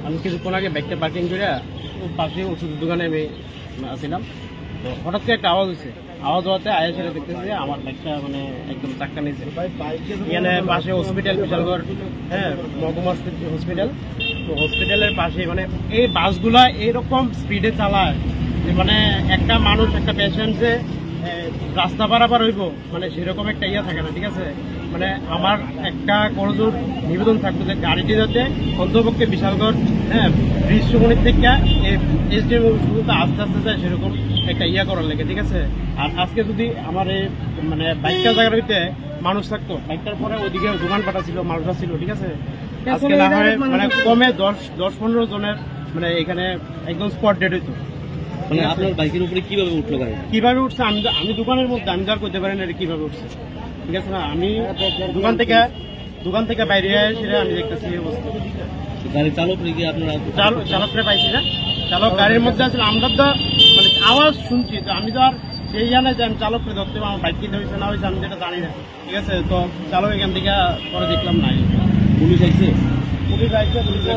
আমি কিছুক্ষণ আগে বাইকটা পার্কিং করে পাশে ওষুধের দোকানে আমি আসছিলাম, তো হঠাৎ করে একটা আওয়াজ হয়েছে। আওয়াজ হওয়াতে আয়া ছেড়ে দেখতেছি যে আমার বাইকটা মানে একদম চাক্কা নিয়েছে। এখানে পাশে হসপিটাল, বিশালগড়, হ্যাঁ, মহকুমা হসপিটাল। তো হসপিটালের পাশে মানে এই বাসগুলা এইরকম স্পিডে চালায় যে মানে একটা মানুষ, একটা পেশেন্ট যে রাস্তা পারাপার হইব মানে সেরকম একটা ইয়ে থাকে না, ঠিক আছে। মানে আমার একটা করজোর নিবেদন থাকতো যে গাড়িটি যাতে অন্তপক্ষে বিশালগড়, হ্যাঁ, দৃশ্যমণির থেকে এসডিএম শুরুতে আস্তে আস্তে যায় সেরকম একটা ইয়া করার লেগে, ঠিক আছে। আর আজকে যদি আমার এই মানে বাইকটার জায়গার ভিতরে মানুষ থাকতো, বাইকটার পরে ওইদিকে দোকানপাটা ছিল, মানুষরা ছিল, ঠিক আছে। আজকে না হয় মানে কমে 10-15 জনের মানে এখানে একদম স্পট ডেড হইতো। মানে আপনার বাইকের উপরে কিভাবে উঠলো গাড়ি? কিভাবে উঠছে আমি দোকানের মধ্যে, আমি আর করতে পারি না কিভাবে উঠছে, ঠিক আছে না। আমি দোকান থেকে বাইরে সেটা আমি দেখতেছি এই অবস্থা। গাড়ির চালক নাকি আপনারা? চালকটা পাইছি না, চালক গাড়ির মধ্যে আসলে আমরা তো মানে আওয়াজ শুনছি, তো আমি তো আর সেই জানে যে আমি চালককে ধরতে আমার বাইক কিনতে হয়েছে না হয়েছে আমি যেটা জানি না, ঠিক আছে। তো চালক এখান থেকে পরে দেখলাম নাই। পুলিশ আইছে? পুলিশ আইছে, পুলিশের